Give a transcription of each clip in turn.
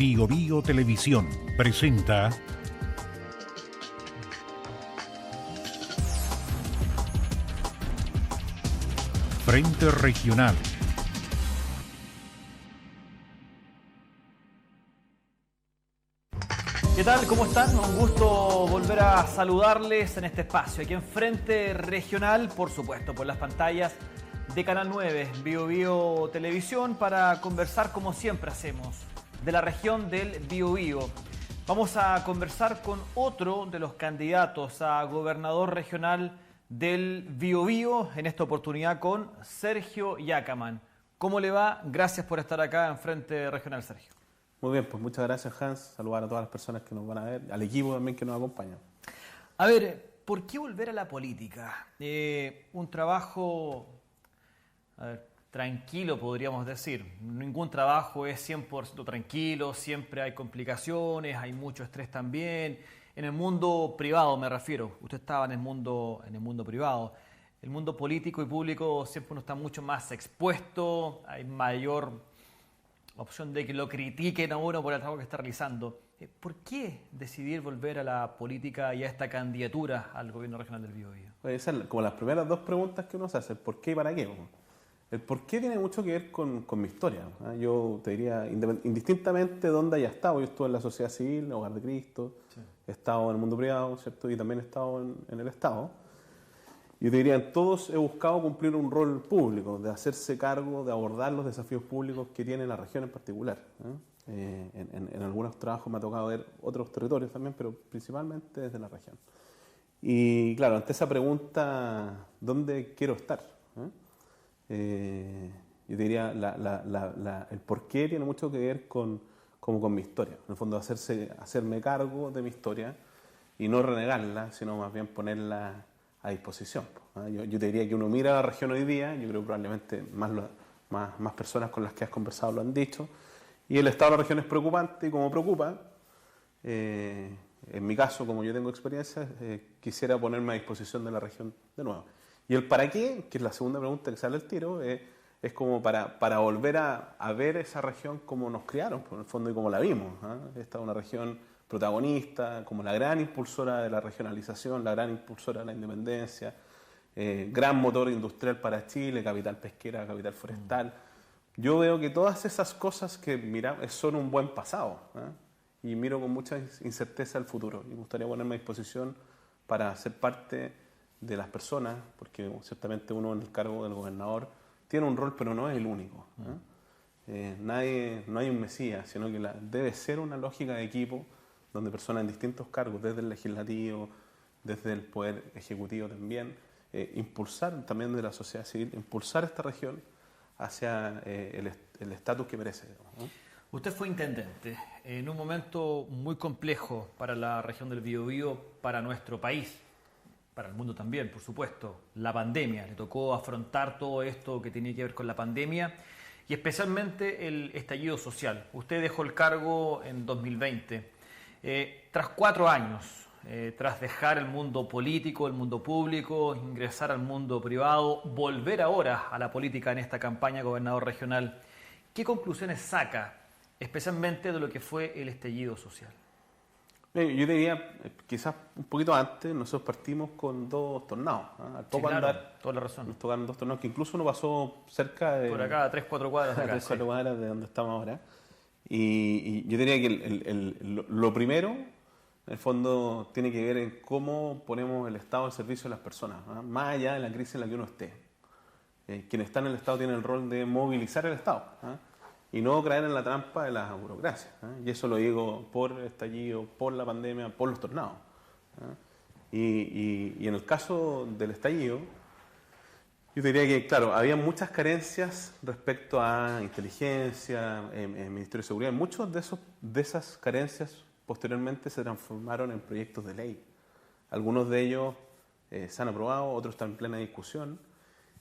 Bio Televisión presenta Frente Regional. ¿Qué tal? ¿Cómo están? Un gusto volver a saludarles en este espacio, aquí en Frente Regional, por supuesto, por las pantallas de Canal 9, Bio Televisión, para conversar como siempre hacemos, de la región del Biobío. Vamos a conversar con otro de los candidatos a gobernador regional del Biobío, en esta oportunidad con Sergio Yacamán. ¿Cómo le va? Gracias por estar acá en Frente Regional, Sergio. Muy bien, pues muchas gracias, Hans. Saludar a todas las personas que nos van a ver, al equipo también que nos acompaña. A ver, ¿por qué volver a la política? Un trabajo, tranquilo, podríamos decir. Ningún trabajo es 100% tranquilo, siempre hay complicaciones, hay mucho estrés también. En el mundo privado me refiero, usted estaba en el mundo privado. El mundo político y público siempre uno está mucho más expuesto, hay mayor opción de que lo critiquen a uno por el trabajo que está realizando. ¿Por qué decidir volver a la política y a esta candidatura al gobierno regional del Biobío? Esas son como las primeras dos preguntas que uno se hace, el por qué y para qué. El por qué tiene mucho que ver con mi historia. Yo te diría, indistintamente de dónde haya estado, yo estuve en la sociedad civil, Hogar de Cristo, sí. He estado en el mundo privado, ¿cierto? Y también he estado en el Estado. Yo te diría, en todos he buscado cumplir un rol público, de hacerse cargo, de abordar los desafíos públicos que tiene la región en particular. En algunos trabajos me ha tocado ver otros territorios también, pero principalmente desde la región. Y claro, ante esa pregunta, ¿dónde quiero estar? Yo te diría, el por qué tiene mucho que ver con mi historia. En el fondo, hacerme cargo de mi historia y no renegarla, sino más bien ponerla a disposición. Yo te diría que uno mira la región hoy día, yo creo que probablemente más personas con las que has conversado lo han dicho, y el estado de la región es preocupante, y como preocupa, en mi caso, como yo tengo experiencia, quisiera ponerme a disposición de la región de nuevo. Y el para qué, que es la segunda pregunta que sale al tiro, es como para volver a ver esa región como nos criaron, por el fondo, y como la vimos. Esta es una región protagonista, como la gran impulsora de la regionalización, la gran impulsora de la independencia, gran motor industrial para Chile, capital pesquera, capital forestal. Yo veo que todas esas cosas que miramos son un buen pasado, y miro con mucha incerteza el futuro. Y me gustaría ponerme a disposición para ser parte de las personas, porque ciertamente uno en el cargo del gobernador tiene un rol, pero no es el único. No hay un mesías, sino que debe ser una lógica de equipo donde personas en distintos cargos, desde el legislativo, desde el poder ejecutivo también, impulsar también de la sociedad civil, impulsar esta región hacia el estatus que merece. ¿No? Usted fue intendente en un momento muy complejo para la región del Biobío, para nuestro país, para el mundo también, por supuesto. La pandemia, le tocó afrontar todo esto que tenía que ver con la pandemia y especialmente el estallido social. Usted dejó el cargo en 2020. Tras 4 años, tras dejar el mundo político, el mundo público, ingresar al mundo privado, volver ahora a la política en esta campaña gobernador regional, ¿qué conclusiones saca, especialmente de lo que fue el estallido social? Yo diría, quizás un poquito antes, nosotros partimos con 2 tornados. Sí, claro, toda la razón. Nos tocaron 2 tornados que incluso uno pasó cerca de... Por acá, a 3-4 cuadras de acá. 3-4 cuadras de donde estamos ahora. Y yo diría que lo primero, en el fondo, tiene que ver en cómo ponemos el Estado al servicio de las personas, más allá de la crisis en la que uno esté. Quien está en el Estado tiene el rol de movilizar el Estado y no caer en la trampa de la burocracia. Y eso lo digo por el estallido, por la pandemia, por los tornados. Y en el caso del estallido, yo diría que, claro, había muchas carencias respecto a inteligencia, Ministerio de Seguridad. Muchas de esas carencias posteriormente se transformaron en proyectos de ley. Algunos de ellos se han aprobado, otros están en plena discusión.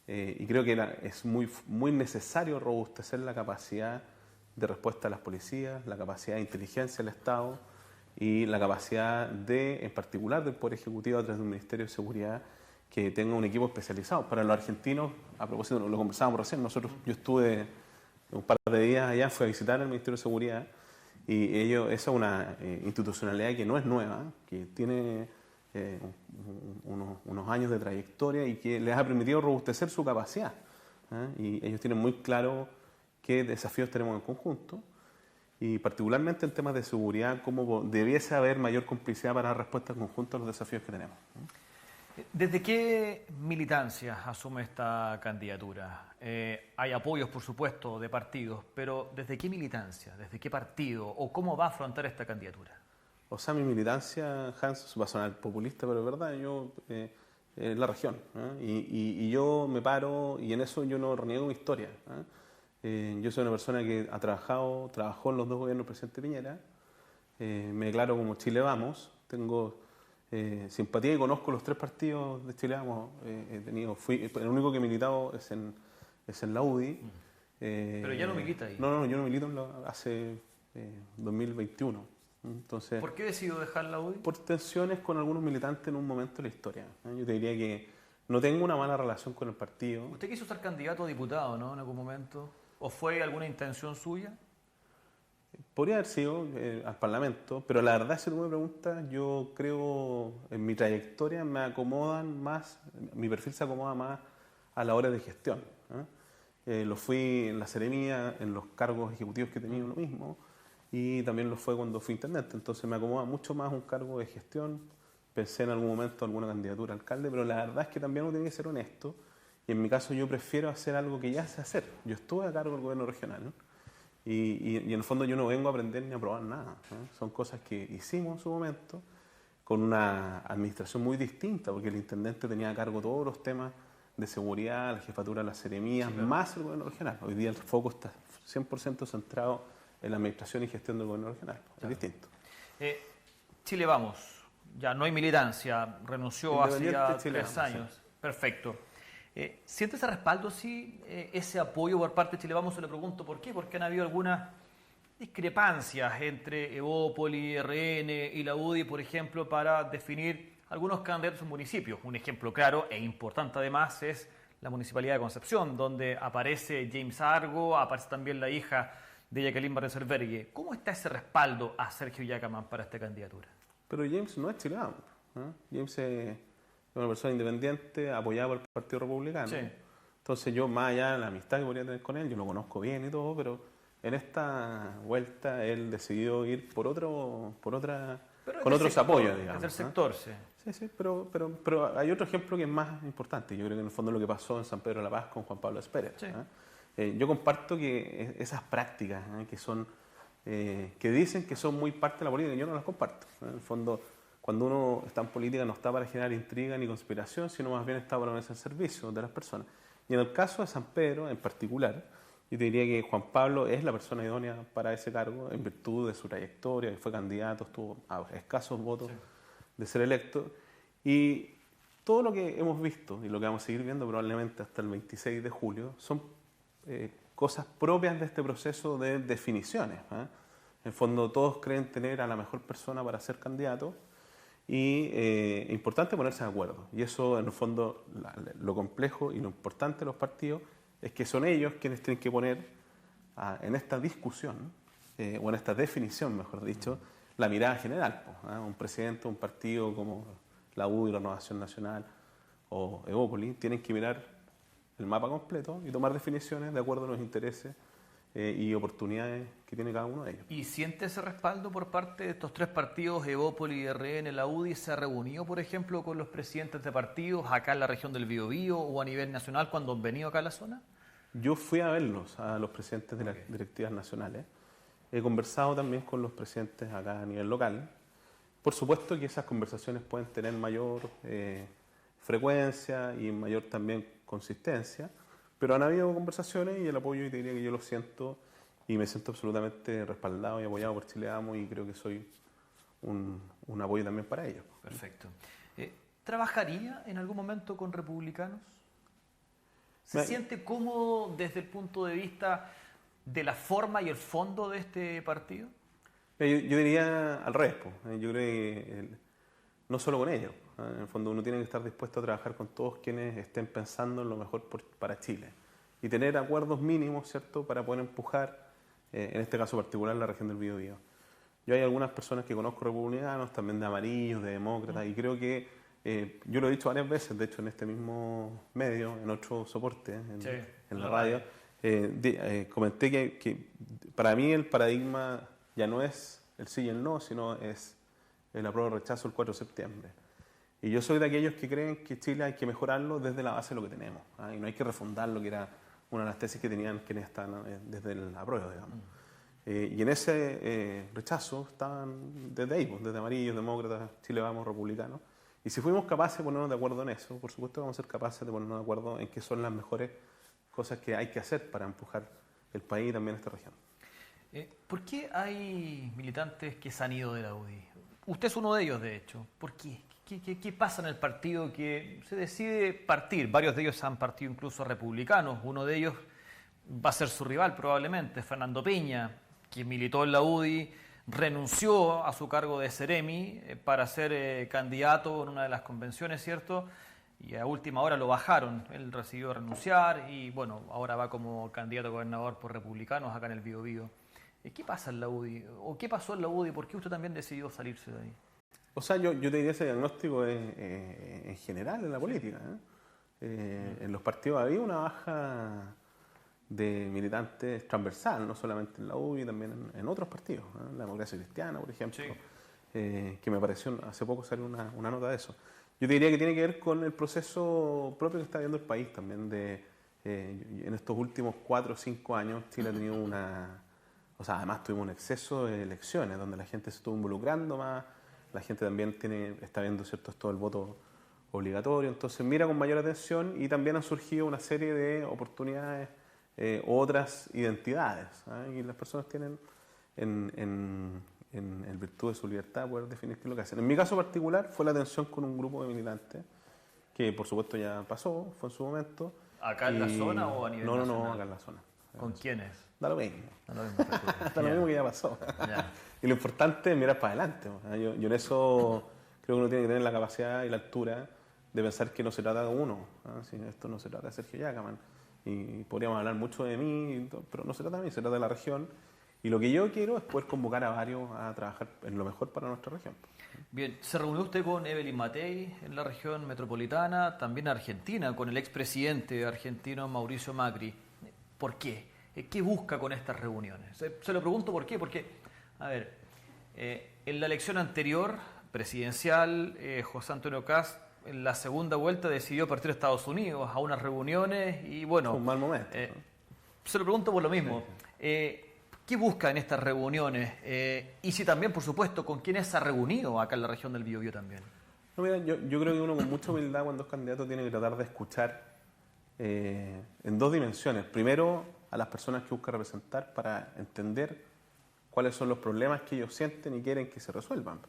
Y creo que es muy necesario robustecer la capacidad de respuesta de las policías, la capacidad de inteligencia del Estado y la capacidad en particular del Poder Ejecutivo a través de un Ministerio de Seguridad que tenga un equipo especializado. Para los argentinos, a propósito, lo conversábamos recién, yo estuve un par de días allá, fui a visitar el Ministerio de Seguridad esa es una institucionalidad que no es nueva, que tiene unos años de trayectoria y que les ha permitido robustecer su capacidad. Y ellos tienen muy claro qué desafíos tenemos en conjunto y particularmente en temas de seguridad, cómo debiese haber mayor complicidad para dar respuesta conjunta a los desafíos que tenemos. ¿Desde qué militancia asume esta candidatura? Hay apoyos, por supuesto, de partidos, pero ¿desde qué militancia, desde qué partido o cómo va a afrontar esta candidatura? O sea, mi militancia, Hans, va a sonar populista, pero es verdad, yo la región. Y yo me paro, y en eso yo no reniego mi historia. Yo soy una persona que trabajó en los dos gobiernos del presidente Piñera, me declaro como Chile Vamos, tengo simpatía y conozco los tres partidos de Chile Vamos. El único que he militado es en la UDI. Pero ya no milita ahí. No, yo no milito hace 2021. Entonces, ¿por qué decidió dejar la UDI? Por tensiones con algunos militantes en un momento de la historia. Yo te diría que no tengo una mala relación con el partido. Usted quiso ser candidato a diputado, ¿no? En algún momento. ¿O fue alguna intención suya? Podría haber sido al Parlamento, pero la verdad, si tú me preguntas, yo creo en mi trayectoria me acomodan más, mi perfil se acomoda más a la hora de gestión. Lo fui en la seremía, en los cargos ejecutivos que he tenido lo mismo, y también lo fue cuando fui intendente. Entonces me acomoda mucho más un cargo de gestión. Pensé en algún momento alguna candidatura a alcalde, pero la verdad es que también uno tiene que ser honesto. Y en mi caso yo prefiero hacer algo que ya sé hacer. Yo estuve a cargo del gobierno regional, ¿no? Y en el fondo yo no vengo a aprender ni a probar nada. Son cosas que hicimos en su momento con una administración muy distinta, porque el intendente tenía a cargo todos los temas de seguridad, la jefatura de las seremías, sí, claro, más el gobierno regional. Hoy día el foco está 100% centrado en la administración y gestión del gobierno regional. Claro. Es distinto. Chile Vamos, ya no hay militancia, renunció hace ya 3 años. Sí. Perfecto. ¿Siente ese respaldo, sí, ese apoyo por parte de Chile Vamos? Se lo pregunto por qué, porque han habido algunas discrepancias entre Evópoli, RN y la UDI, por ejemplo, para definir algunos candidatos en municipios. Un ejemplo claro e importante además es la Municipalidad de Concepción, donde aparece James Argo, aparece también la hija de Jacqueline Barreservergue. ¿Cómo está ese respaldo a Sergio Yacaman para esta candidatura? Pero James no es chileno, James es una persona independiente apoyada por el Partido Republicano. Sí. Entonces yo, más allá de la amistad que podría tener con él, yo lo conozco bien y todo, pero en esta vuelta él decidió ir con otros apoyos, digamos. Es del sector, sí. Sí, pero hay otro ejemplo que es más importante. Yo creo que en el fondo lo que pasó en San Pedro de la Paz con Juan Pablo Espérez. Sí. Yo comparto que esas prácticas que son que dicen que son muy parte de la política, yo no las comparto. En el fondo, cuando uno está en política no está para generar intriga ni conspiración, sino más bien está para ponerse al servicio de las personas. Y en el caso de San Pedro en particular, yo te diría que Juan Pablo es la persona idónea para ese cargo en virtud de su trayectoria, que fue candidato, estuvo a escasos votos de ser electo. Y todo lo que hemos visto y lo que vamos a seguir viendo probablemente hasta el 26 de julio son cosas propias de este proceso de definiciones. En el fondo todos creen tener a la mejor persona para ser candidato y es importante ponerse de acuerdo. Y eso en el fondo lo complejo y lo importante de los partidos es que son ellos quienes tienen que poner en esta discusión o en esta definición, mejor dicho, la mirada general. Un presidente, un partido como la UDI, la Renovación Nacional o Evópoli tienen que mirar el mapa completo y tomar definiciones de acuerdo a los intereses y oportunidades que tiene cada uno de ellos. ¿Y siente ese respaldo por parte de estos tres partidos, Evópoli, RN, la UDI? ¿Se ha reunido, por ejemplo, con los presidentes de partidos acá en la región del Biobío o a nivel nacional cuando han venido acá a la zona? Yo fui a verlos, a los presidentes de las directivas nacionales. He conversado también con los presidentes acá a nivel local. Por supuesto que esas conversaciones pueden tener mayor frecuencia y mayor también consistencia, pero han habido conversaciones y el apoyo, y te diría que yo lo siento y me siento absolutamente respaldado y apoyado por Chile Vamos y creo que soy un apoyo también para ellos. Perfecto. ¿Trabajaría en algún momento con republicanos? ¿Se siente cómodo desde el punto de vista de la forma y el fondo de este partido? Yo diría al revés. Yo creo que no solo con ellos. En el fondo uno tiene que estar dispuesto a trabajar con todos quienes estén pensando en lo mejor para Chile y tener acuerdos mínimos, ¿cierto?, para poder empujar, en este caso particular, la región del Biobío. Yo hay algunas personas que conozco republicanos, también de amarillos, de demócratas, y creo que, yo lo he dicho varias veces, de hecho en este mismo medio, en otro soporte, en la radio, comenté que para mí el paradigma ya no es el sí y el no, sino es el apruebo o rechazo el 4 de septiembre. Y yo soy de aquellos que creen que Chile hay que mejorarlo desde la base de lo que tenemos, y no hay que refundar lo que era una de las tesis que tenían quienes están desde el apruebo, digamos. Y en ese rechazo estaban desde ahí, pues, desde amarillos, demócratas, Chile Vamos, republicanos. Y si fuimos capaces de ponernos de acuerdo en eso, por supuesto vamos a ser capaces de ponernos de acuerdo en qué son las mejores cosas que hay que hacer para empujar el país y también esta región. ¿Por qué hay militantes que se han ido de la UDI? Usted es uno de ellos, de hecho. ¿Por qué? ¿Qué pasa en el partido que se decide partir? Varios de ellos han partido incluso republicanos. Uno de ellos va a ser su rival probablemente, Fernando Peña, que militó en la UDI, renunció a su cargo de Seremi para ser candidato en una de las convenciones, ¿cierto? Y a última hora lo bajaron. Él decidió renunciar y, bueno, ahora va como candidato a gobernador por republicanos acá en el Biobío. ¿Qué pasa en la UDI? ¿O qué pasó en la UDI? ¿Por qué usted también decidió salirse de ahí? O sea, yo te diría ese diagnóstico en general en la política. En los partidos había una baja de militantes transversal, no solamente en la UDI, también en otros partidos. La Democracia Cristiana, por ejemplo, sí. Que me pareció, hace poco salió una nota de eso. Yo te diría que tiene que ver con el proceso propio que está viendo el país también. En estos últimos 4 o 5 años, Chile ha tenido o sea, además tuvimos un exceso de elecciones, donde la gente se estuvo involucrando más, la gente también está viendo, ¿cierto?, esto del voto obligatorio, entonces mira con mayor atención y también han surgido una serie de oportunidades, otras identidades, y las personas tienen en virtud de su libertad poder definir qué es lo que hacen. En mi caso particular fue la tensión con un grupo de militantes que por supuesto ya pasó, fue en su momento. ¿Acá en la zona o a nivel nacional? No, acá en la zona. ¿Con quiénes? Da lo mismo. Da lo mismo, da lo mismo que ya pasó. Y lo importante es mirar para adelante. Yo en eso creo que uno tiene que tener la capacidad y la altura de pensar que no se trata de uno. Si esto no se trata de Sergio Yacaman. Y podríamos hablar mucho de mí, pero no se trata de mí, se trata de la región. Y lo que yo quiero es poder convocar a varios a trabajar en lo mejor para nuestra región. Bien, se reunió usted con Evelyn Matei en la región metropolitana, también en Argentina, con el expresidente argentino Mauricio Macri. ¿Por qué? ¿Qué busca con estas reuniones? Se lo pregunto por qué. Porque, a ver, en la elección anterior, presidencial, José Antonio Kast, en la segunda vuelta decidió partir a Estados Unidos a unas reuniones y bueno... Un mal momento. Se lo pregunto por lo mismo. ¿Qué busca en estas reuniones? Y si también, por supuesto, ¿con quiénes se ha reunido acá en la región del Biobío también? No, mira, yo creo que uno con mucha humildad cuando es candidato tiene que tratar de escuchar en 2 dimensiones. Primero, a las personas que busca representar para entender cuáles son los problemas que ellos sienten y quieren que se resuelvan.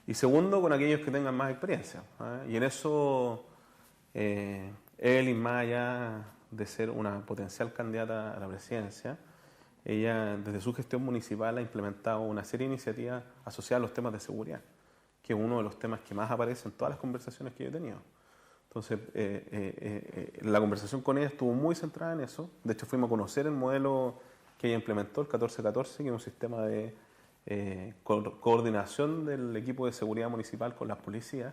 Y segundo, con aquellos que tengan más experiencia. Y en eso, Evelyn, más allá de ser una potencial candidata a la presidencia, ella desde su gestión municipal ha implementado una serie de iniciativas asociadas a los temas de seguridad, que es uno de los temas que más aparece en todas las conversaciones que yo he tenido. Entonces, la conversación con ella estuvo muy centrada en eso. De hecho, fuimos a conocer el modelo que ella implementó, el 1414, que es un sistema de coordinación del equipo de seguridad municipal con las policías,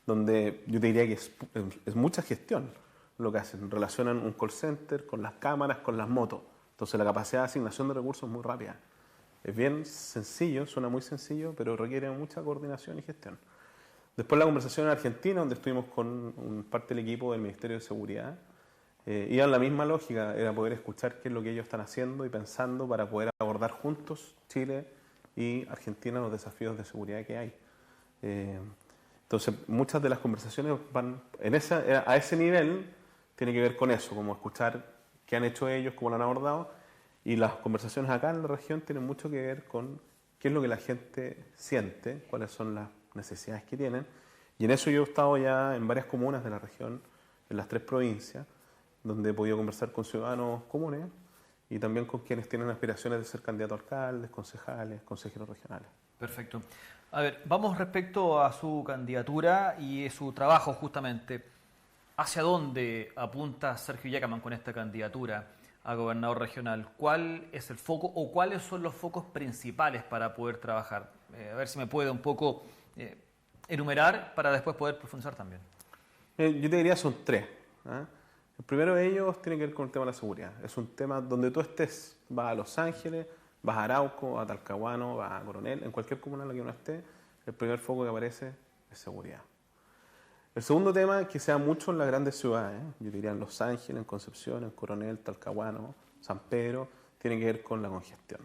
donde yo te diría que es mucha gestión lo que hacen. Relacionan un call center con las cámaras, con las motos. Entonces, la capacidad de asignación de recursos es muy rápida. Es bien sencillo, suena muy sencillo, pero requiere mucha coordinación y gestión. Después la conversación en Argentina, donde estuvimos con parte del equipo del Ministerio de Seguridad, iba en la misma lógica, era poder escuchar qué es lo que ellos están haciendo y pensando para poder abordar juntos Chile y Argentina los desafíos de seguridad que hay. Entonces, muchas de las conversaciones van a ese nivel, tiene que ver con eso, como escuchar qué han hecho ellos, cómo lo han abordado, y las conversaciones acá en la región tienen mucho que ver con qué es lo que la gente siente, cuáles son las necesidades que tienen, y en eso yo he estado ya en varias comunas de la región, en las 3 provincias, donde he podido conversar con ciudadanos comunes y también con quienes tienen aspiraciones de ser candidatos a alcaldes, concejales, consejeros regionales. Perfecto. A ver, vamos respecto a su candidatura y su trabajo justamente. ¿Hacia dónde apunta Sergio Yacaman con esta candidatura? a gobernador regional, ¿cuál es el foco o cuáles son los focos principales para poder trabajar? A ver si me puede un poco enumerar para después poder profundizar también. Yo te diría son tres. El primero de ellos tiene que ver con el tema de la seguridad. Es un tema donde tú estés, vas a Los Ángeles, vas a Arauco, a Talcahuano, vas a Coronel, en cualquier comuna en la que uno esté, el primer foco que aparece es seguridad. El segundo tema, que sea mucho en las grandes ciudades, yo diría en Los Ángeles, en Concepción, en Coronel, Talcahuano, San Pedro, tiene que ver con la congestión.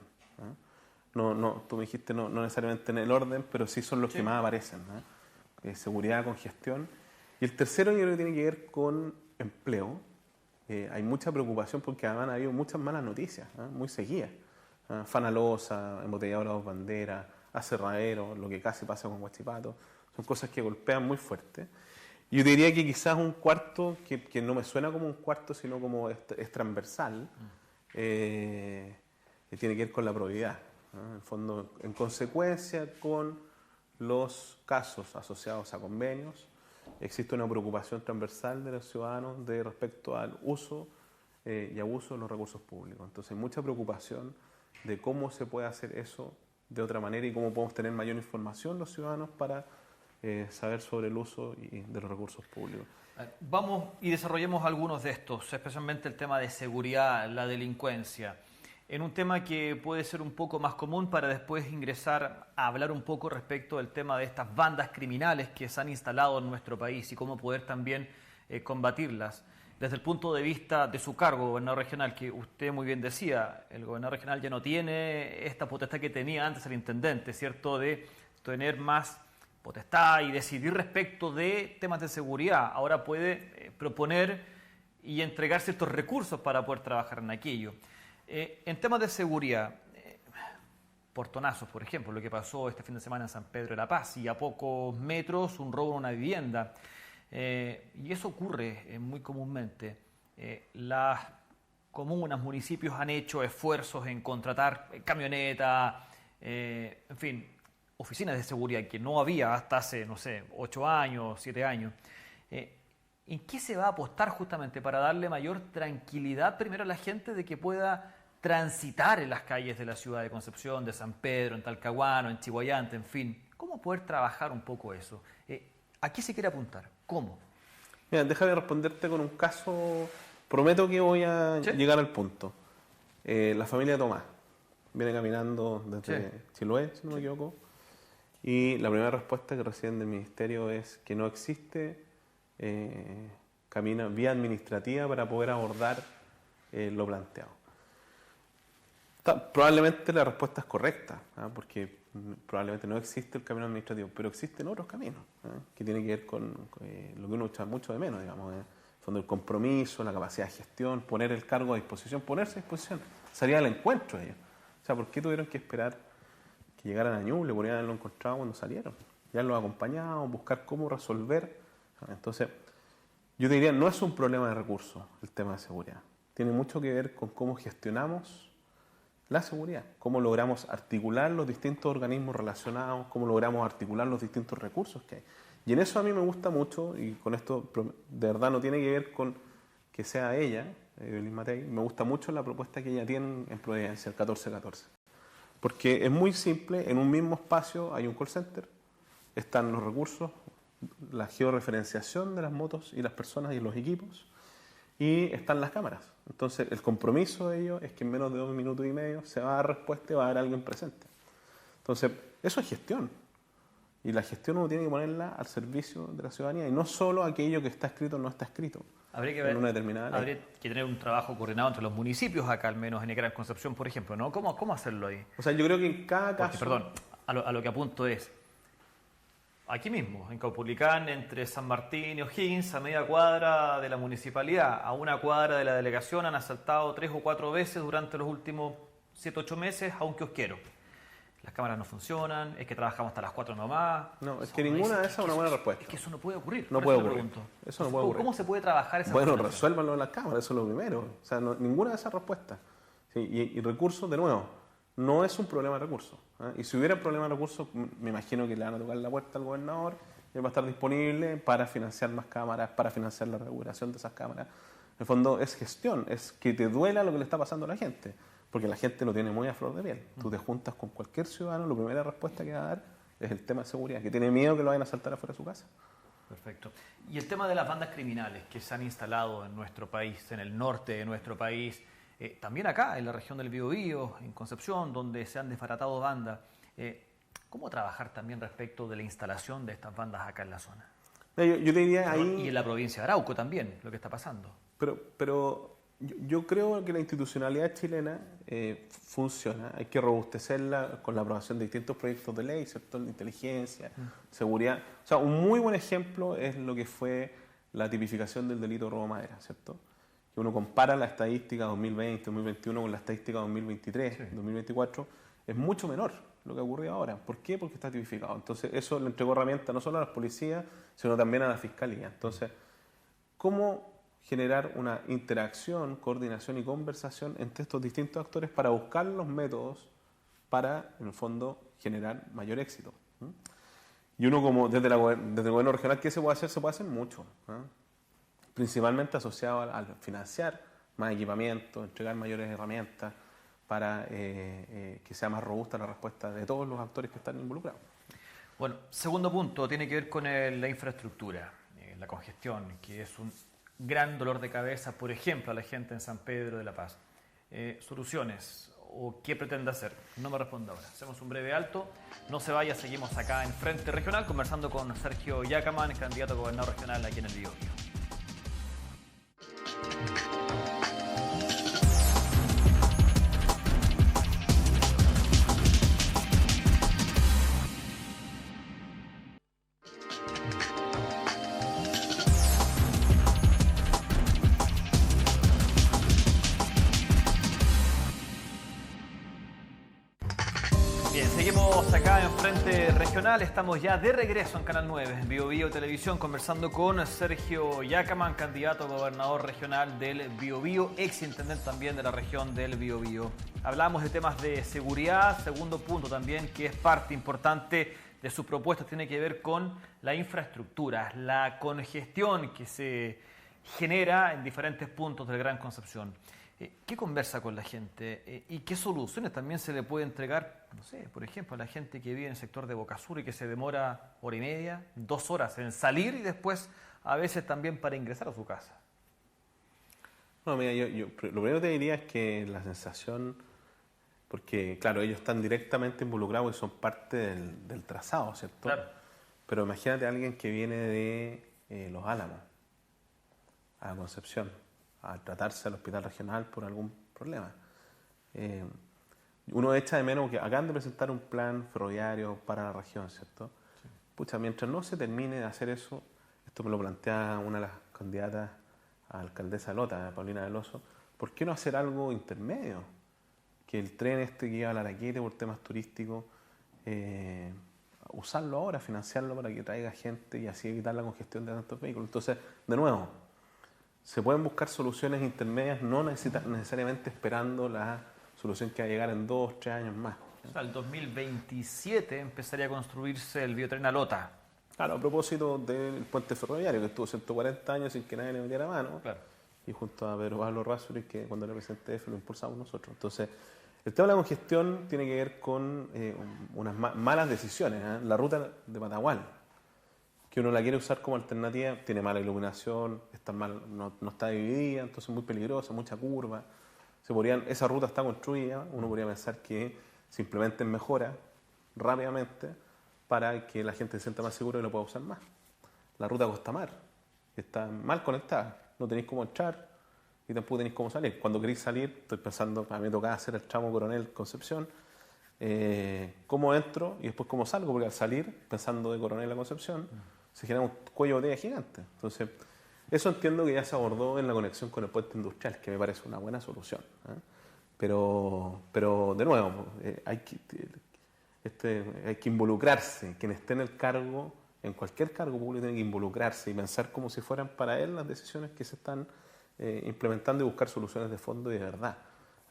No, tú me dijiste no necesariamente en el orden, pero sí son los que más aparecen. Seguridad, congestión. Y el tercero yo creo que tiene que ver con empleo. Hay mucha preocupación porque además ha habido muchas malas noticias, muy seguidas. Fanalosa, Embotelladora Dos Banderas, Aserradero, lo que casi pasa con Huachipato. Son cosas que golpean muy fuerte. Yo diría que quizás un cuarto, que no me suena como un cuarto, sino como es transversal, tiene que ver con la probidad. En el fondo, en consecuencia con los casos asociados a convenios, existe una preocupación transversal de los ciudadanos respecto al uso y abuso de los recursos públicos. Entonces hay mucha preocupación de cómo se puede hacer eso de otra manera y cómo podemos tener mayor información los ciudadanos para saber sobre el uso de los recursos públicos. Vamos y desarrollemos algunos de estos, especialmente el tema de seguridad, la delincuencia, en un tema que puede ser un poco más común para después ingresar a hablar un poco respecto del tema de estas bandas criminales que se han instalado en nuestro país y cómo poder también combatirlas. Desde el punto de vista de su cargo, gobernador regional, que usted muy bien decía, el gobernador regional ya no tiene esta potestad que tenía antes el intendente, ¿cierto?, de tener más potestad y decidir respecto de temas de seguridad. Ahora puede proponer y entregar ciertos recursos para poder trabajar en aquello. En temas de seguridad, portonazos, por ejemplo, lo que pasó este fin de semana en San Pedro de la Paz, y a pocos metros un robo en una vivienda. Y eso ocurre muy comúnmente. Las comunas, municipios han hecho esfuerzos en contratar camionetas, en fin, oficinas de seguridad que no había hasta hace, 8 años, 7 años. ¿En qué se va a apostar justamente para darle mayor tranquilidad primero a la gente de que pueda transitar en las calles de la ciudad de Concepción, de San Pedro, en Talcahuano, en Chihuayante, en fin? ¿Cómo poder trabajar un poco eso? ¿A qué se quiere apuntar? ¿Cómo? Mira, déjame responderte con un caso. Prometo que voy a llegar al punto. La familia de Tomás viene caminando desde Chiloé, si no me equivoco, y la primera respuesta que reciben del ministerio es que no existe vía administrativa para poder abordar lo planteado. Probablemente la respuesta es correcta, porque probablemente no existe el camino administrativo, pero existen otros caminos que tienen que ver con lo que uno echa mucho de menos, digamos, el compromiso, la capacidad de gestión, poner el cargo a disposición, ponerse a disposición, salir al encuentro de ellos. O sea, ¿por qué tuvieron que esperar que llegaran a Ñuble, podrían haberlo encontrado cuando salieron? Ya los acompañados, buscar cómo resolver. Entonces, yo te diría, no es un problema de recursos el tema de seguridad. Tiene mucho que ver con cómo gestionamos la seguridad, cómo logramos articular los distintos organismos relacionados, cómo logramos articular los distintos recursos que hay. Y en eso a mí me gusta mucho, y con esto de verdad no tiene que ver con que sea ella, Evelyn Matei, me gusta mucho la propuesta que ella tiene en Providencia, el 1414. Porque es muy simple, en un mismo espacio hay un call center, están los recursos, la georreferenciación de las motos y las personas y los equipos, y están las cámaras. Entonces, el compromiso de ellos es que en menos de 2 minutos y medio se va a dar respuesta y va a haber alguien presente. Entonces, eso es gestión. Y la gestión uno tiene que ponerla al servicio de la ciudadanía y no solo aquello que está escrito o no está escrito. Habría que tener un trabajo coordinado entre los municipios acá, al menos en Gran Concepción, por ejemplo, ¿no? ¿Cómo hacerlo ahí? O sea, yo creo que en cada caso... Perdón, a lo que apunto es, aquí mismo, en Caupolicán, entre San Martín y O'Higgins, a media cuadra de la municipalidad, a una cuadra de la delegación, han asaltado 3 o 4 veces durante los últimos 7 o 8 meses a un kiosquero. Las cámaras no funcionan, es que trabajamos hasta las 4 nomás. No, es que ninguna de esas es una buena respuesta. Es que eso no puede ocurrir. No puede ocurrir. Eso no puede ocurrir. ¿Cómo se puede trabajar esa Bueno, resuélvanlo en las cámaras, eso es lo primero. O sea, ninguna de esas respuestas. Sí, y recursos, de nuevo, no es un problema de recursos. Y si hubiera problema de recursos, me imagino que le van a tocar la puerta al gobernador y él va a estar disponible para financiar más cámaras, para financiar la recuperación de esas cámaras. el fondo es gestión, es que te duela lo que le está pasando a la gente, porque la gente lo tiene muy a flor de piel. Tú te juntas con cualquier ciudadano, la primera respuesta que va a dar es el tema de seguridad, que tiene miedo que lo vayan a asaltar afuera de su casa. Perfecto. Y el tema de las bandas criminales que se han instalado en nuestro país, en el norte de nuestro país, también acá en la región del Biobío, en Concepción, donde se han desbaratado bandas, ¿cómo trabajar también respecto de la instalación de estas bandas acá en la zona? Yo te diría ahí... Y en la provincia de Arauco también, lo que está pasando. Pero yo creo que la institucionalidad chilena funciona. Hay que robustecerla con la aprobación de distintos proyectos de ley, sector de inteligencia, seguridad. O sea, un muy buen ejemplo es lo que fue la tipificación del delito de robo de madera, ¿cierto? Que uno compara la estadística 2020, 2021 con la estadística 2023, 2024, es mucho menor lo que ocurrió ahora. ¿Por qué? Porque está tipificado. Entonces, eso le entregó herramientas no solo a las policías, sino también a la fiscalía. Entonces, ¿cómo generar una interacción, coordinación y conversación entre estos distintos actores para buscar los métodos para, en el fondo, generar mayor éxito? Y uno como desde el gobierno regional, ¿qué se puede hacer? Se puede hacer mucho, principalmente asociado al financiar más equipamiento, entregar mayores herramientas para que sea más robusta la respuesta de todos los actores que están involucrados. Bueno, segundo punto, tiene que ver con la infraestructura, la congestión, que es un gran dolor de cabeza, por ejemplo, a la gente en San Pedro de la Paz. ¿Soluciones o qué pretende hacer? No me responda ahora. Hacemos un breve alto. No se vaya, seguimos acá en Frente Regional conversando con Sergio Yacaman, candidato a gobernador regional aquí en el Biobío. Bien, seguimos acá en Frente Regional, estamos ya de regreso en Canal 9, en Biobío Televisión, conversando con Sergio Yacaman, candidato a gobernador regional del Biobío, ex intendente también de la región del Biobío. Hablamos de temas de seguridad, segundo punto también, que es parte importante de sus propuestas, tiene que ver con la infraestructura, la congestión que se genera en diferentes puntos del Gran Concepción. ¿Qué conversa con la gente y qué soluciones también se le puede entregar, no sé, por ejemplo, a la gente que vive en el sector de Boca Sur y que se demora hora y media, 2 horas en salir y después a veces también para ingresar a su casa? No, mira, yo lo primero que te diría es que la sensación, porque claro, ellos están directamente involucrados y son parte del trazado, ¿cierto? Claro. Pero imagínate a alguien que viene de Los Álamos a Concepción, al tratarse al hospital regional por algún problema. Uno echa de menos que acaban de presentar un plan ferroviario para la región, ¿cierto? Sí. Pucha, mientras no se termine de hacer eso, esto me lo plantea una de las candidatas a alcaldesa de Lota, Paulina Veloso, ¿por qué no hacer algo intermedio? Que el tren este que lleva a Laraquete por temas turísticos, usarlo ahora, financiarlo para que traiga gente y así evitar la congestión de tantos vehículos. Entonces, de nuevo, se pueden buscar soluciones intermedias, no necesariamente esperando la solución que va a llegar en 2 o 3 años más. O sea, el 2027 empezaría a construirse el biotren a Lota. Claro, a propósito del puente ferroviario, que estuvo 140 años sin que nadie le metiera mano. Claro. Y junto a Pedro Pablo Rázuri, que cuando era presidente de EFE lo impulsamos nosotros. Entonces, el tema de la congestión tiene que ver con unas malas decisiones. La ruta de Patagual, que uno la quiere usar como alternativa, tiene mala iluminación, no está dividida, entonces es muy peligrosa, mucha curva. Esa ruta está construida, uno podría pensar que se implementen mejoras rápidamente para que la gente se sienta más segura y lo pueda usar más. La ruta Costa Mar está mal conectada, no tenéis cómo entrar y tampoco tenéis cómo salir. Cuando queréis salir, estoy pensando, a mí me tocaba hacer el tramo Coronel Concepción, cómo entro y después cómo salgo, porque al salir, pensando de Coronel a Concepción, se genera un cuello de botella gigante. Entonces, eso entiendo que ya se abordó en la conexión con el puente industrial, que me parece una buena solución. Pero de nuevo, hay que involucrarse. Quien esté en el cargo, en cualquier cargo público, tiene que involucrarse y pensar como si fueran para él las decisiones que se están implementando y buscar soluciones de fondo y de verdad.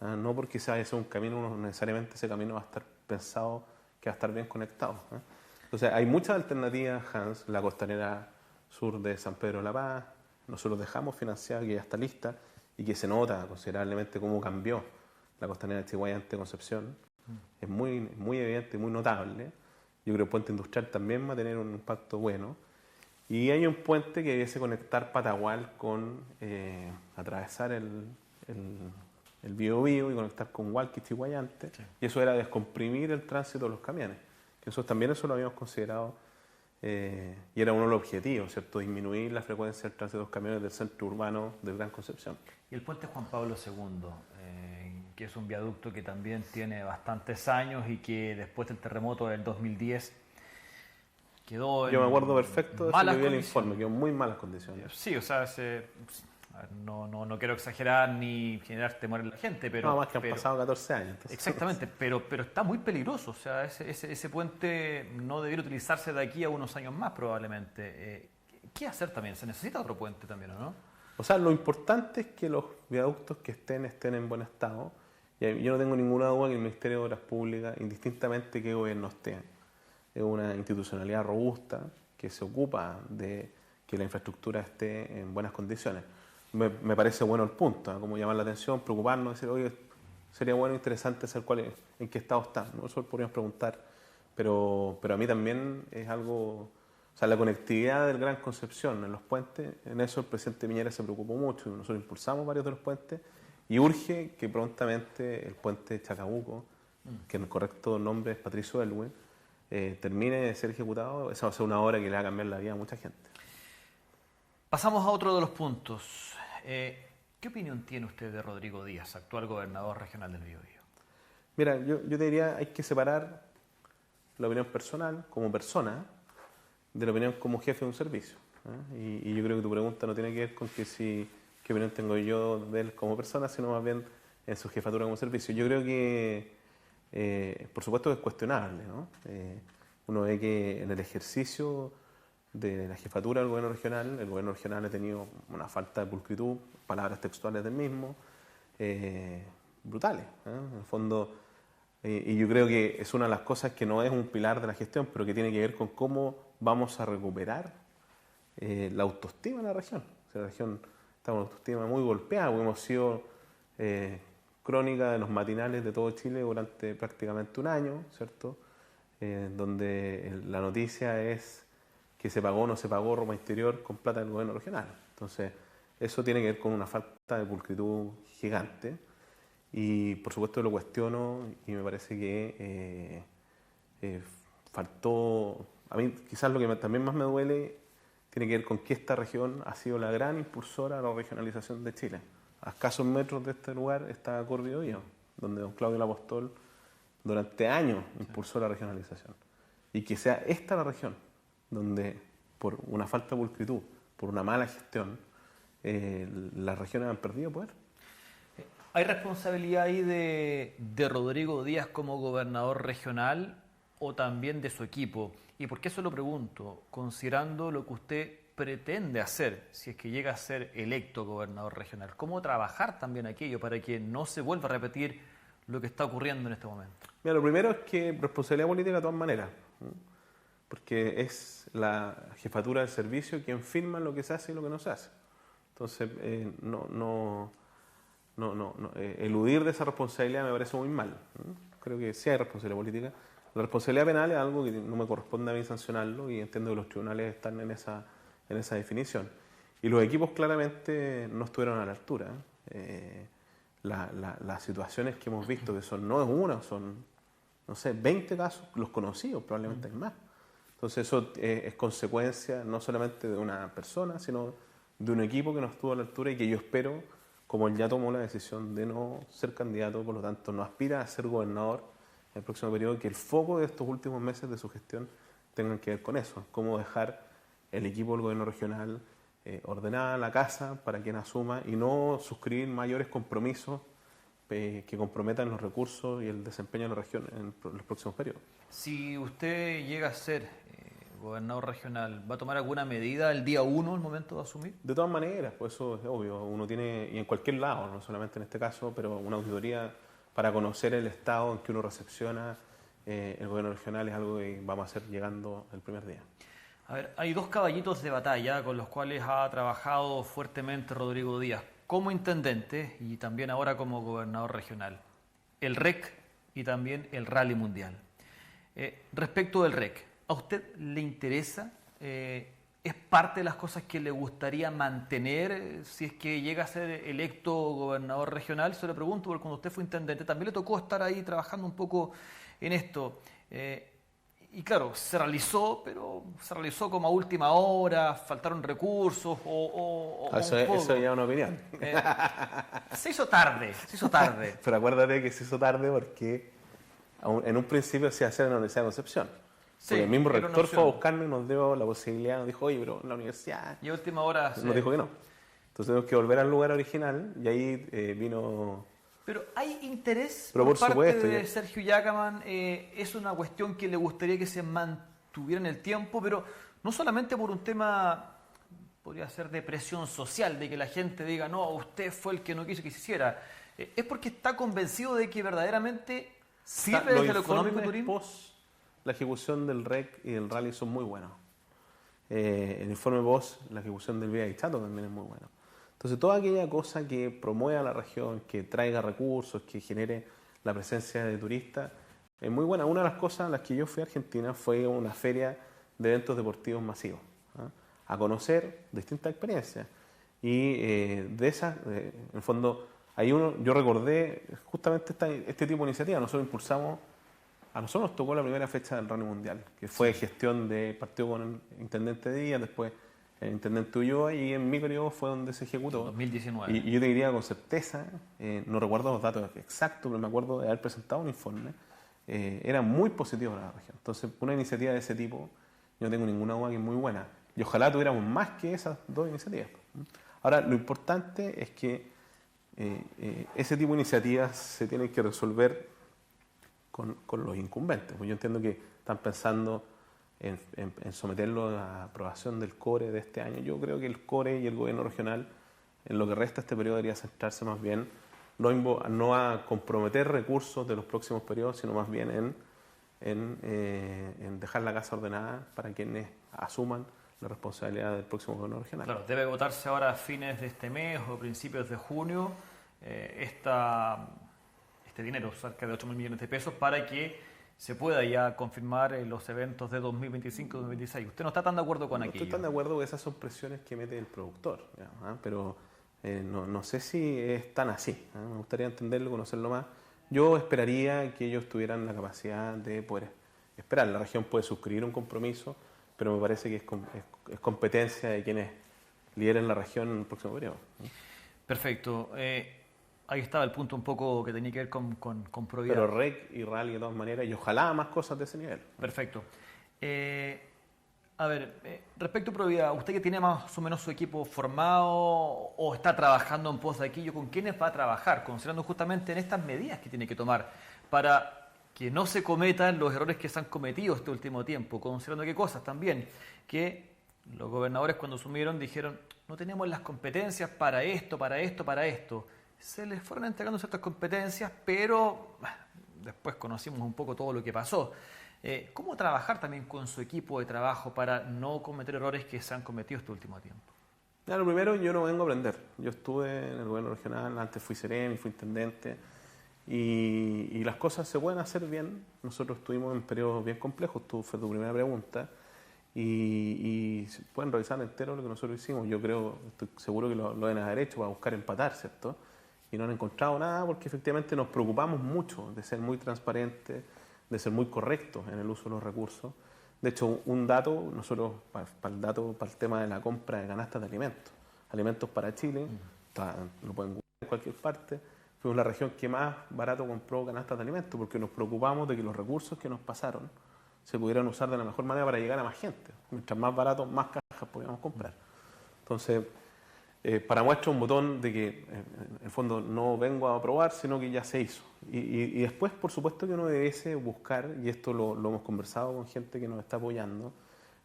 No porque sea ese un camino, necesariamente ese camino va a estar pensado que va a estar bien conectado. Entonces, hay muchas alternativas, Hans, la costanera sur de San Pedro de la Paz, nosotros dejamos financiada, que ya está lista y que se nota considerablemente cómo cambió la costanera de Chiguayante Concepción. Es muy, muy evidente, muy notable. Yo creo que el puente industrial también va a tener un impacto bueno. Y hay un puente que debe conectar Patagual con atravesar el Biobío y conectar con Hualqui y Chiguayante. Sí. Y eso era descomprimir el tránsito de los camiones. Que eso lo habíamos considerado y era uno de los objetivos, ¿cierto? Disminuir la frecuencia del tránsito de los camiones del centro urbano de Gran Concepción. Y el puente Juan Pablo II, que es un viaducto que también tiene bastantes años y que después del terremoto del 2010 quedó en Yo me acuerdo perfecto de eso, que vi el informe, quedó en muy malas condiciones. Sí, o sea, no quiero exagerar ni generar temor en la gente, pero... No, más que han pasado 14 años. Entonces. Exactamente, pero está muy peligroso, o sea, ese puente no debiera utilizarse de aquí a unos años más probablemente. ¿Qué hacer también? ¿Se necesita otro puente también o no? O sea, lo importante es que los viaductos que estén en buen estado. Y yo no tengo ninguna duda que el Ministerio de Obras Públicas, indistintamente qué gobierno esté, es una institucionalidad robusta que se ocupa de que la infraestructura esté en buenas condiciones. Me parece bueno el punto, ¿eh? Como llamar la atención, preocuparnos, decir, oye, sería bueno, interesante saber en qué estado está. ¿No? Eso podríamos preguntar, pero a mí también es algo, o sea, la conectividad del Gran Concepción en los puentes, en eso el presidente Piñera se preocupó mucho, y nosotros impulsamos varios de los puentes, y urge que prontamente el puente Chacabuco, que el correcto nombre es Patricio Elwin, termine de ser ejecutado. Esa va a ser una obra que le va a cambiar la vida a mucha gente. Pasamos a otro de los puntos. ¿Qué opinión tiene usted de Rodrigo Díaz, actual gobernador regional del Biobío? Mira, yo te diría, hay que separar la opinión personal como persona de la opinión como jefe de un servicio. Y yo creo que tu pregunta no tiene que ver con qué opinión tengo yo de él como persona, sino más bien en su jefatura como servicio. Yo creo que, por supuesto, que es cuestionable, ¿no? Uno ve que en el ejercicio de la jefatura del gobierno regional, el gobierno regional ha tenido una falta de pulcritud, palabras textuales del mismo, brutales, en el fondo, y yo creo que es una de las cosas que no es un pilar de la gestión, pero que tiene que ver con cómo vamos a recuperar la autoestima en la región. O sea, la región está con una autoestima muy golpeada, porque hemos sido crónica de los matinales de todo Chile durante prácticamente un año, ¿cierto? Donde la noticia es que se pagó o no se pagó ropa interior con plata del gobierno regional. Entonces, eso tiene que ver con una falta de pulcritud gigante. Y por supuesto lo cuestiono y me parece que faltó... A mí quizás lo que también más me duele tiene que ver con que esta región ha sido la gran impulsora de la regionalización de Chile. A escasos metros de este lugar está Biobío, donde don Claudio Apóstol durante años impulsó la regionalización. Y que sea esta la región donde por una falta de pulcritud, por una mala gestión, las regiones han perdido poder. ¿Hay responsabilidad ahí de Rodrigo Díaz como gobernador regional o también de su equipo? ¿Y por qué eso lo pregunto? Considerando lo que usted pretende hacer, si es que llega a ser electo gobernador regional, ¿cómo trabajar también aquello para que no se vuelva a repetir lo que está ocurriendo en este momento? Mira, lo primero es que responsabilidad política de todas maneras, ¿no? Porque es la jefatura del servicio quien firma lo que se hace y lo que no se hace. Entonces, eludir de esa responsabilidad me parece muy mal, ¿no? Creo que sí hay responsabilidad política. La responsabilidad penal es algo que no me corresponde a mí sancionarlo y entiendo que los tribunales están en esa definición. Y los equipos claramente no estuvieron a la altura. Las situaciones que hemos visto, que no es una, son, no sé, 20 casos, los conocidos, probablemente hay más. Entonces eso es consecuencia no solamente de una persona, sino de un equipo que no estuvo a la altura y que yo espero, como él ya tomó la decisión de no ser candidato, por lo tanto no aspira a ser gobernador en el próximo periodo, que el foco de estos últimos meses de su gestión tengan que ver con eso, cómo dejar el equipo del gobierno regional ordenada la casa para quien asuma y no suscribir mayores compromisos que comprometan los recursos y el desempeño de la región en los próximos periodos. Si usted llega a ser gobernador regional, ¿va a tomar alguna medida el día 1 al momento de asumir? De todas maneras, pues eso es obvio. Uno tiene, y en cualquier lado, no solamente en este caso, pero una auditoría para conocer el estado en que uno recepciona el gobierno regional es algo que vamos a hacer llegando el primer día. A ver, hay dos caballitos de batalla con los cuales ha trabajado fuertemente Rodrigo Díaz como intendente y también ahora como gobernador regional. El REC y también el Rally Mundial. Respecto del REC, ¿a usted le interesa? ¿Es parte de las cosas que le gustaría mantener si es que llega a ser electo gobernador regional? Se lo pregunto porque cuando usted fue intendente también le tocó estar ahí trabajando un poco en esto. Y claro, se realizó, pero se realizó como a última hora, faltaron recursos Eso ya es una opinión. Se hizo tarde, se hizo tarde. Pero acuérdate que se hizo tarde porque en un principio se iba a hacer en la Universidad de Concepción. Sí, porque el mismo era una rector fue a opción. buscarnos y nos dio la posibilidad, nos dijo, oye, pero la universidad... Y a última hora... Nos dijo que no. Entonces tenemos que volver al lugar original y ahí vino... Pero hay interés Pero por parte supuesto, de ya. Sergio Yacaman, es una cuestión que le gustaría que se mantuviera en el tiempo, pero no solamente por un tema, podría ser de presión social, de que la gente diga, no, usted fue el que no quiso que se hiciera, es porque está convencido de que verdaderamente sirve Los desde lo económico informes turismo. post la ejecución del REC y del rally son muy buenos. El informe post, la ejecución del Vía y Chato también es muy bueno. Entonces, toda aquella cosa que promueva la región, que traiga recursos, que genere la presencia de turistas, es muy buena. Una de las cosas a las que yo fui a Argentina fue una feria de eventos deportivos masivos, ¿ah? A conocer distintas experiencias. Y de esas, en el fondo, yo recordé justamente este tipo de iniciativa. A nosotros nos tocó la primera fecha del Rally Mundial, que fue gestión partió con el intendente Díaz, después el intendente Ulloa, y en mi periodo fue donde se ejecutó. 2019. Y yo te diría con certeza, no recuerdo los datos exactos, pero me acuerdo de haber presentado un informe, era muy positivo para la región. Entonces, una iniciativa de ese tipo, yo no tengo ninguna duda que es muy buena. Y ojalá tuviéramos más que esas dos iniciativas. Ahora, lo importante es que ese tipo de iniciativas se tienen que resolver con los incumbentes. Pues yo entiendo que están pensando en someterlo a aprobación del CORE de este año. Yo creo que el CORE y el gobierno regional, en lo que resta este periodo, debería centrarse más bien no a comprometer recursos de los próximos periodos, sino más bien en dejar la casa ordenada para quienes asuman la responsabilidad del próximo gobierno regional. Claro, debe votarse ahora a fines de este mes o principios de junio este dinero, cerca de 8.000 millones de pesos, para que se pueda ya confirmar los eventos de 2025-2026. ¿Usted no está tan de acuerdo con No aquello? estoy tan de acuerdo que esas son presiones que mete el productor, digamos, ¿ah? Pero no sé si es tan así. ¿Ah? Me gustaría entenderlo, conocerlo más. Yo esperaría que ellos tuvieran la capacidad de poder esperar. La región puede suscribir un compromiso, pero me parece que es competencia de quienes lideren la región en el próximo periodo. Perfecto. Ahí estaba el punto un poco que tenía que ver con probidad. Pero REC y Rally de todas maneras, y ojalá más cosas de ese nivel. Perfecto. A ver, respecto a probidad, usted que tiene más o menos su equipo formado o está trabajando en pos de aquello, ¿con quiénes va a trabajar? Considerando justamente en estas medidas que tiene que tomar para que no se cometan los errores que se han cometido este último tiempo. Considerando qué cosas también, que los gobernadores cuando asumieron dijeron, no tenemos las competencias para esto, para esto, para esto. Se les fueron entregando ciertas competencias, pero después conocimos un poco todo lo que pasó. ¿Cómo trabajar también con su equipo de trabajo para no cometer errores que se han cometido este último tiempo? Lo primero, yo no vengo a aprender. Yo estuve en el gobierno regional, antes fui sereno, fui intendente, y las cosas se pueden hacer bien. Nosotros estuvimos en periodos bien complejos, fue tu primera pregunta, y pueden revisar entero lo que nosotros hicimos. Yo creo, estoy seguro que lo deben haber hecho para buscar empatar, ¿cierto? Y no han encontrado nada porque efectivamente nos preocupamos mucho de ser muy transparentes, de ser muy correctos en el uso de los recursos. De hecho, un dato, nosotros, para el tema de la compra de canastas de alimentos para Chile, lo pueden buscar en cualquier parte, fuimos la región que más barato compró canastas de alimentos porque nos preocupamos de que los recursos que nos pasaron se pudieran usar de la mejor manera para llegar a más gente. Mientras más barato, más cajas podíamos comprar. Entonces, para muestra un botón de que en el fondo no vengo a aprobar, sino que ya se hizo. Y después, por supuesto que uno debiese buscar, y esto lo hemos conversado con gente que nos está apoyando,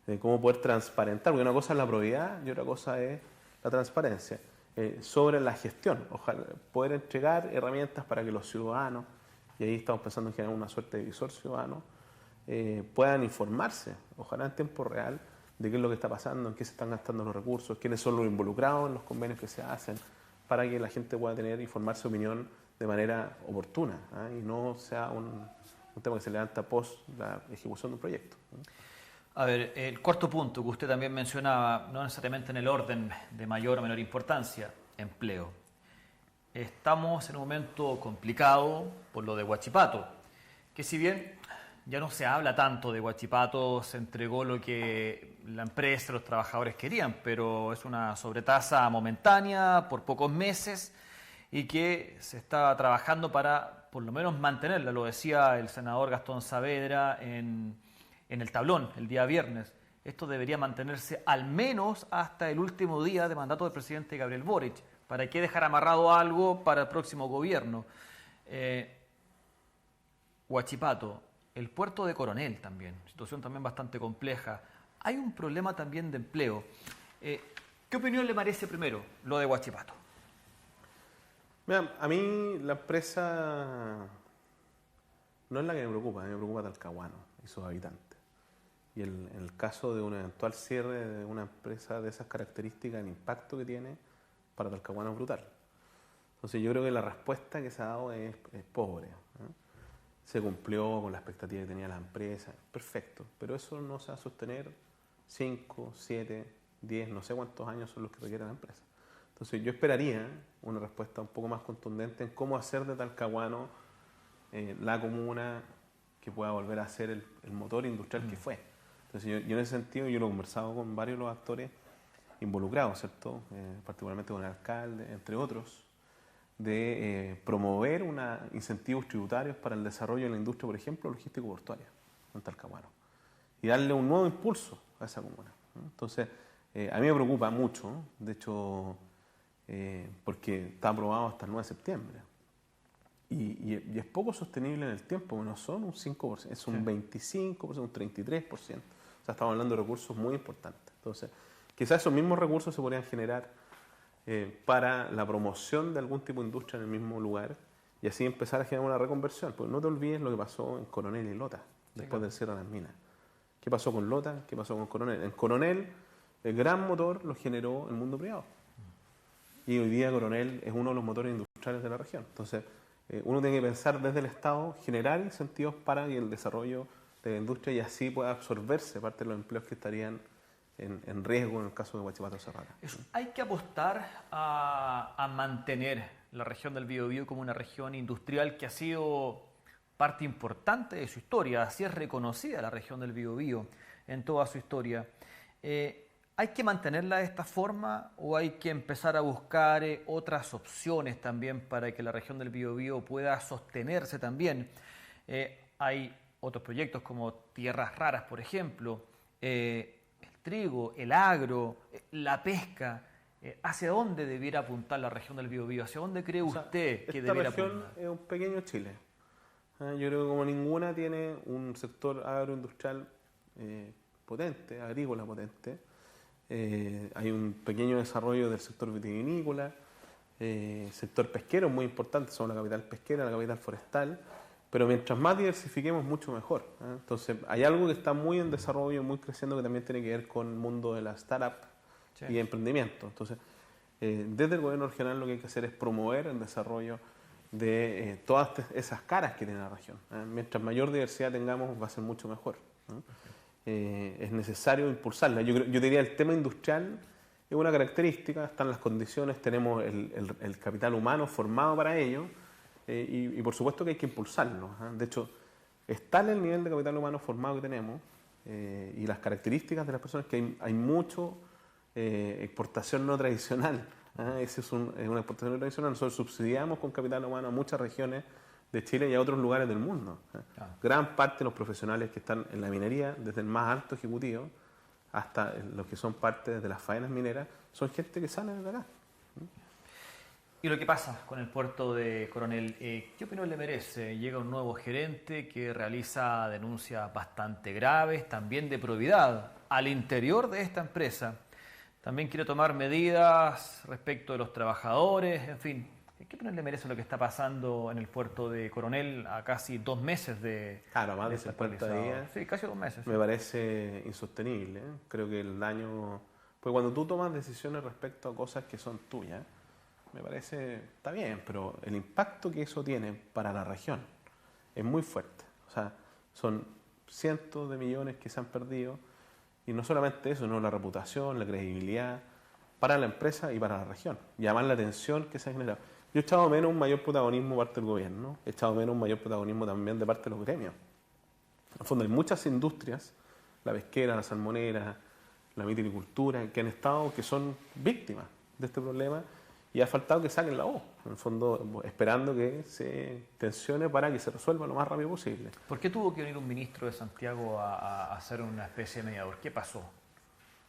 de cómo poder transparentar, porque una cosa es la probidad y otra cosa es la transparencia, sobre la gestión. Ojalá poder entregar herramientas para que los ciudadanos, y ahí estamos pensando en generar una suerte de visor ciudadano, puedan informarse, ojalá en tiempo real, de qué es lo que está pasando, en qué se están gastando los recursos, quiénes son los involucrados en los convenios que se hacen, para que la gente pueda tener y formar su opinión de manera oportuna, y no sea un tema que se levanta post la ejecución de un proyecto. A ver, el cuarto punto que usted también mencionaba, no necesariamente en el orden de mayor o menor importancia, empleo. Estamos en un momento complicado por lo de Huachipato, que si bien ya no se habla tanto de Huachipato, se entregó lo que la empresa, los trabajadores querían, pero es una sobretasa momentánea por pocos meses y que se está trabajando para por lo menos mantenerla, lo decía el senador Gastón Saavedra en el tablón el día viernes. Esto debería mantenerse al menos hasta el último día de mandato del presidente Gabriel Boric. ¿Para qué dejar amarrado algo para el próximo gobierno? Huachipato, el puerto de Coronel también, situación también bastante compleja. Hay un problema también de empleo. ¿Qué opinión le merece primero lo de Huachipato? Mira, a mí la empresa no es la que me preocupa, a mí me preocupa Talcahuano y sus habitantes. Y en el caso de un eventual cierre de una empresa de esas características, el impacto que tiene para Talcahuano es brutal. Entonces yo creo que la respuesta que se ha dado es pobre, ¿no? Se cumplió con la expectativa que tenía la empresa, perfecto, pero eso no se va a sostener 5, 7, 10, no sé cuántos años son los que requiere la empresa. Entonces yo esperaría una respuesta un poco más contundente en cómo hacer de Talcahuano la comuna que pueda volver a ser el motor industrial que fue. Entonces yo en ese sentido yo lo he conversado con varios de los actores involucrados, ¿cierto? Particularmente con el alcalde, entre otros, de promover incentivos tributarios para el desarrollo de la industria, por ejemplo, logístico-portuaria en Talcahuano y darle un nuevo impulso a esa comuna, ¿no? Entonces, a mí me preocupa mucho, ¿no? De hecho, porque está aprobado hasta el 9 de septiembre y es poco sostenible en el tiempo, no son un 5%, es un 25%, un 33%. O sea, estamos hablando de recursos muy importantes. Entonces, quizás esos mismos recursos se podrían generar para la promoción de algún tipo de industria en el mismo lugar y así empezar a generar una reconversión. Porque no te olvides lo que pasó en Coronel y Lota, después del cierre de las minas. ¿Qué pasó con Lota? ¿Qué pasó con Coronel? En Coronel, el gran motor lo generó el mundo privado. Y hoy día Coronel es uno de los motores industriales de la región. Entonces, uno tiene que pensar desde el Estado, generar incentivos para el desarrollo de la industria y así pueda absorberse parte de los empleos que estarían en riesgo en el caso de Huachipato Zapata. Hay que apostar a mantener la región del Biobío como una región industrial que ha sido parte importante de su historia. Así es reconocida la región del Biobío en toda su historia. ¿Hay que mantenerla de esta forma o hay que empezar a buscar otras opciones también para que la región del Biobío pueda sostenerse también? Hay otros proyectos como Tierras Raras, por ejemplo, el trigo, el agro, la pesca. ¿Hacia dónde debiera apuntar la región del Biobío? ¿Hacia dónde cree usted que debiera apuntar? Esta región es un pequeño Chile. Yo creo que como ninguna tiene un sector agroindustrial potente, agrícola potente. Hay un pequeño desarrollo del sector vitivinícola, sector pesquero muy importante, somos la capital pesquera, la capital forestal, pero mientras más diversifiquemos mucho mejor, ¿eh? Entonces hay algo que está muy en desarrollo, muy creciendo, que también tiene que ver con el mundo de la startup y emprendimiento. Entonces, desde el gobierno regional lo que hay que hacer es promover el desarrollo de todas esas caras que tiene la región, ¿eh? Mientras mayor diversidad tengamos va a ser mucho mejor, ¿no? Es necesario impulsarla. Yo diría el tema industrial es una característica, están las condiciones, tenemos el capital humano formado para ello y por supuesto que hay que impulsarlo, ¿eh? De hecho, es tal el nivel de capital humano formado que tenemos y las características de las personas que hay mucho exportación no tradicional, ¿eh? Esa es una exportación no tradicional. Nosotros subsidiamos con capital humano a muchas regiones de Chile y a otros lugares del mundo. Gran parte de los profesionales que están en la minería, desde el más alto ejecutivo hasta los que son parte de las faenas mineras, son gente que sale de acá. ¿Y lo que pasa con el puerto de Coronel? ¿Qué opinión le merece? Llega un nuevo gerente que realiza denuncias bastante graves, también de probidad, al interior de esta empresa. También quiere tomar medidas respecto de los trabajadores, en fin. ¿Qué opinión le merece lo que está pasando en el puerto de Coronel a casi 2 meses de... Claro, más de estar 50 paralizado? días. Sí, casi 2 meses. Me parece insostenible. Creo que el daño... Pues cuando tú tomas decisiones respecto a cosas que son tuyas, me parece, está bien, pero el impacto que eso tiene para la región es muy fuerte. O sea, son cientos de millones que se han perdido, y no solamente eso, sino la reputación, la credibilidad para la empresa y para la región, y además la tensión que se ha generado. Yo he echado menos un mayor protagonismo de parte del gobierno, he echado menos un mayor protagonismo también de parte de los gremios. En el fondo hay muchas industrias, la pesquera, la salmonera, la vitivinicultura, que son víctimas de este problema, y ha faltado que saquen la voz, en el fondo esperando que se tensione para que se resuelva lo más rápido posible. ¿Por qué tuvo que venir un ministro de Santiago a hacer una especie de mediador? ¿Qué pasó?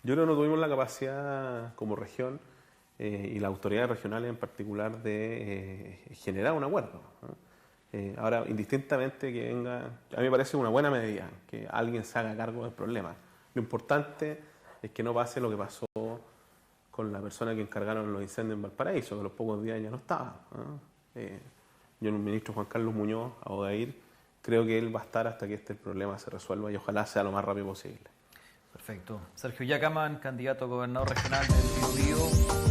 Yo creo que no tuvimos la capacidad como región y las autoridades regionales en particular de generar un acuerdo, ¿no? Ahora, indistintamente que venga, a mí me parece una buena medida que alguien se haga cargo del problema. Lo importante es que no pase lo que pasó con la persona que encargaron los incendios en Valparaíso, que a los pocos días ya no estaba, ¿no? Yo, el ministro Juan Carlos Muñoz, a Odair, creo que él va a estar hasta que este problema se resuelva y ojalá sea lo más rápido posible. Perfecto. Sergio Yacaman, candidato a gobernador regional del Biobío,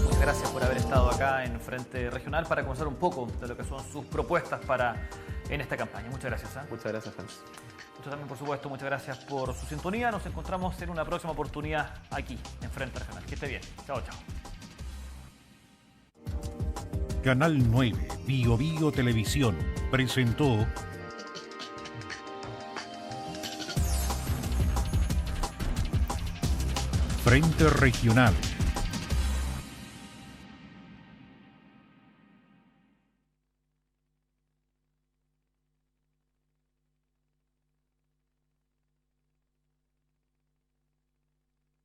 muchas gracias por haber estado acá en Frente Regional para conocer un poco de lo que son sus propuestas en esta campaña. Muchas gracias. Muchas gracias, Francis. Usted también, por supuesto, muchas gracias por su sintonía. Nos encontramos en una próxima oportunidad aquí, en Frente Regional. Que esté bien. Chao, chao. Canal 9 Biobío Televisión presentó Frente Regional.